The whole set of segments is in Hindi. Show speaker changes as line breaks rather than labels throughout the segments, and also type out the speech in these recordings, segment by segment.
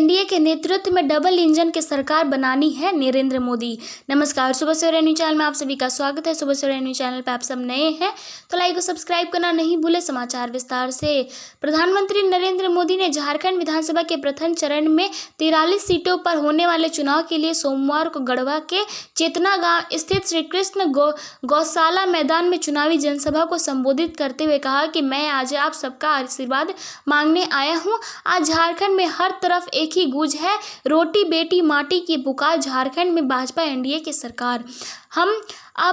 एनडीए के नेतृत्व में डबल इंजन की सरकार बनानी है नरेंद्र मोदी। नमस्कार, सुबह सवेरा न्यूज चैनल में आप सभी का स्वागत है। सुबह सवेरा न्यूज चैनल पर आप सब नए हैं तो लाइक और सब्सक्राइब करना नहीं भूले। समाचार विस्तार से। प्रधानमंत्री नरेंद्र मोदी ने झारखंड विधानसभा के प्रथम चरण में 43 सीटों पर होने वाले चुनाव के लिए सोमवार को गढ़वा के चेतना गांव स्थित श्री कृष्ण गौशाला मैदान में चुनावी जनसभा को संबोधित करते हुए कहा कि मैं आज आप सबका आशीर्वाद मांगने आया हूं। आज झारखंड में हर तरफ एक ही गूंज है, रोटी बेटी माटी की पुकार। झारखंड में भाजपा एनडीए की सरकार।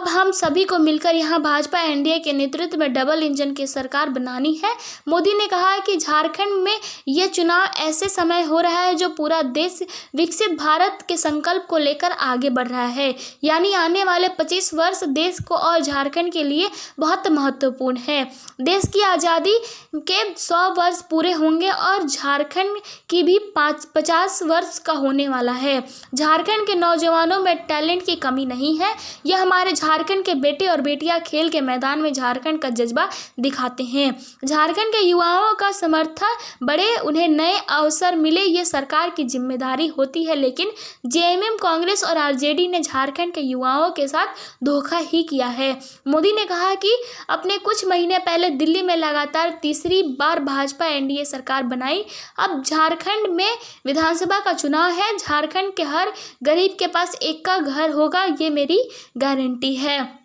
हम सभी को मिलकर यहां भाजपा एनडीए के नेतृत्व में डबल इंजन की सरकार बनानी है। मोदी ने कहा कि झारखंड में यह चुनाव ऐसे समय हो रहा है जो पूरा देश विकसित भारत के संकल्प को लेकर आगे बढ़ रहा है। यानी आने वाले 25 वर्ष देश को और झारखंड के लिए बहुत महत्वपूर्ण है। देश की आज़ादी के 100 वर्ष पूरे होंगे और झारखंड की भी 50 वर्ष का होने वाला है। झारखंड के नौजवानों में टैलेंट की कमी नहीं है। यह हमारे झारखंड के बेटे और बेटियां खेल के मैदान में झारखंड का जज्बा दिखाते हैं। झारखंड के युवाओं का समर्थन बढ़े, उन्हें नए अवसर मिले, ये सरकार की जिम्मेदारी होती है। लेकिन जेएमएम, कांग्रेस और आरजेडी ने झारखंड के युवाओं के साथ धोखा ही किया है। मोदी ने कहा कि अपने कुछ महीने पहले दिल्ली में लगातार तीसरी बार भाजपा एनडीए सरकार बनाई। अब झारखंड में विधानसभा का चुनाव है। झारखंड के हर गरीब के पास एक का घर होगा, ये मेरी गारंटी है।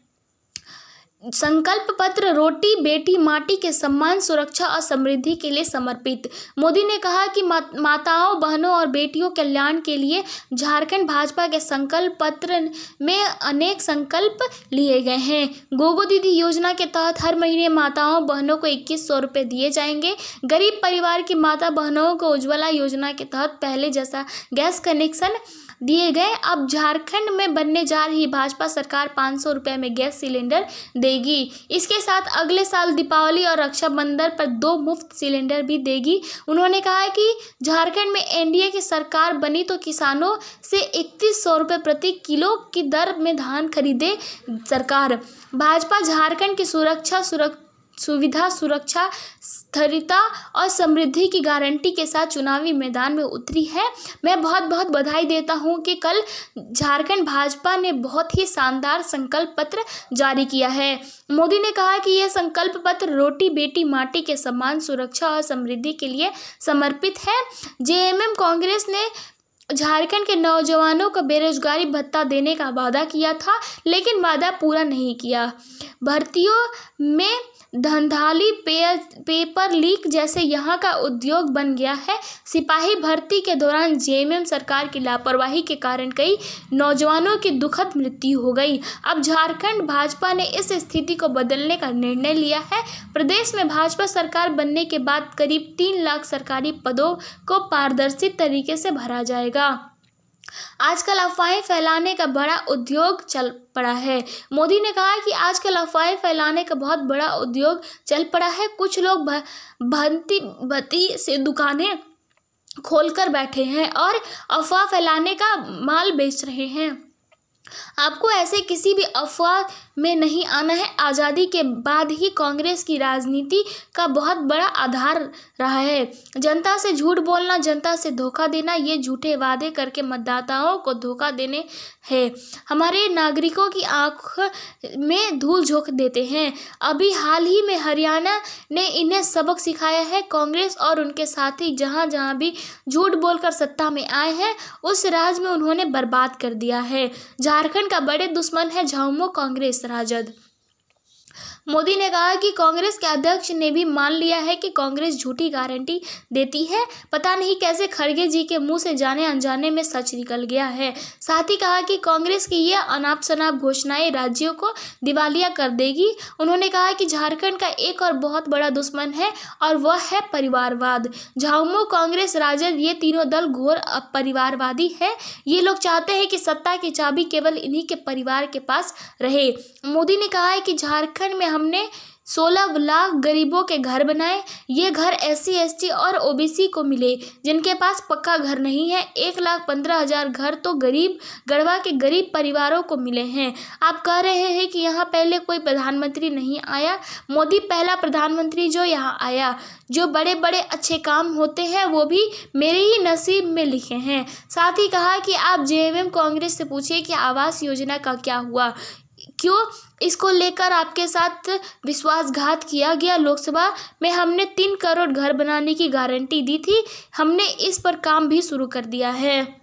संकल्प पत्र रोटी बेटी माटी के सम्मान, सुरक्षा और समृद्धि के लिए समर्पित। मोदी ने कहा कि माताओं, बहनों और बेटियों के कल्याण के लिए झारखंड भाजपा के संकल्प पत्र में अनेक संकल्प लिए गए हैं। गोगो दीदी योजना के तहत हर महीने माताओं बहनों को 2100 रुपये दिए जाएंगे। गरीब परिवार की माता बहनों को उज्ज्वला योजना के तहत पहले जैसा गैस कनेक्शन दिए गए। अब झारखंड में बनने जा रही भाजपा सरकार 500 रुपये में गैस सिलेंडर देगी। इसके साथ अगले साल दीपावली और रक्षाबंधन पर 2 मुफ्त सिलेंडर भी देगी। उन्होंने कहा कि झारखंड में एनडीए की सरकार बनी तो किसानों से 3100 रुपये प्रति किलो की दर में धान खरीदे सरकार। भाजपा झारखंड की सुविधा, सुरक्षा, स्थिरता और समृद्धि की गारंटी के साथ चुनावी मैदान में उतरी है। मैं बहुत बहुत बधाई देता हूं कि कल झारखंड भाजपा ने बहुत ही शानदार संकल्प पत्र जारी किया है। मोदी ने कहा कि यह संकल्प पत्र रोटी बेटी माटी के सम्मान, सुरक्षा और समृद्धि के लिए समर्पित है। जेएमएम कांग्रेस ने झारखंड के नौजवानों को बेरोजगारी भत्ता देने का वादा किया था, लेकिन वादा पूरा नहीं किया। भर्तियों में धंधाली, पेपर लीक जैसे यहाँ का उद्योग बन गया है। सिपाही भर्ती के दौरान जेएमएम सरकार की लापरवाही के कारण कई नौजवानों की दुखद मृत्यु हो गई। अब झारखंड भाजपा ने इस स्थिति को बदलने का निर्णय लिया है। प्रदेश में भाजपा सरकार बनने के बाद करीब 3 लाख सरकारी पदों को पारदर्शी तरीके से भरा जाएगा। आजकल अफवाहें फैलाने का बड़ा उद्योग चल पड़ा है। मोदी ने कहा कि आजकल अफवाहें फैलाने का बहुत बड़ा उद्योग चल पड़ा है। कुछ लोग भती से दुकानें खोलकर बैठे हैं और अफवाह फैलाने का माल बेच रहे हैं। आपको ऐसे किसी भी अफवाह में नहीं आना है। आज़ादी के बाद ही कांग्रेस की राजनीति का बहुत बड़ा आधार रहा है। जनता से झूठ बोलना, जनता से धोखा देना, ये झूठे वादे करके मतदाताओं को धोखा देने हैं। हमारे नागरिकों की आंख में धूल झोंक देते हैं। अभी हाल ही में हरियाणा ने इन्हें सबक सिखाया है। कांग्रेस और उनके साथी जहां जहां भी झूठ बोलकर सत्ता में आए हैं, उस राज में उन्होंने बर्बाद कर दिया है। झारखंड का बड़े दुश्मन है झामुमो कांग्रेस राजद। मोदी ने कहा कि कांग्रेस के अध्यक्ष ने भी मान लिया है कि कांग्रेस झूठी गारंटी देती है। पता नहीं कैसे खड़गे जी के मुंह से जाने अनजाने में सच निकल गया है। साथ ही कहा कि कांग्रेस की यह अनाप शनाप घोषणाएं राज्यों को दिवालिया कर देगी। उन्होंने कहा कि झारखंड का एक और बहुत बड़ा दुश्मन है और वह है परिवारवाद। झामुमो, कांग्रेस, राजद, ये तीनों दल घोर परिवारवादी है। ये लोग चाहते हैं कि सत्ता की चाबी केवल इन्हीं के परिवार के पास रहे। मोदी ने कहा है कि झारखंड में हमने 16 लाख गरीबों के घर बनाए। ये घर SC ST और OBC को मिले जिनके पास पक्का घर नहीं है। 1,15,000 घर तो गढ़वा के गरीब परिवारों को मिले हैं। आप कह रहे हैं कि यहाँ पहले कोई प्रधानमंत्री नहीं आया। मोदी पहला प्रधानमंत्री जो यहाँ आया। जो बड़े बड़े अच्छे काम होते हैं वो भी मेरे ही नसीब में लिखे हैं। साथ ही कहा कि आप JMM कांग्रेस से पूछिए कि आवास योजना का क्या हुआ, क्यों इसको लेकर आपके साथ विश्वासघात किया गया। लोकसभा में हमने 3 करोड़ घर बनाने की गारंटी दी थी, हमने इस पर काम भी शुरू कर दिया है।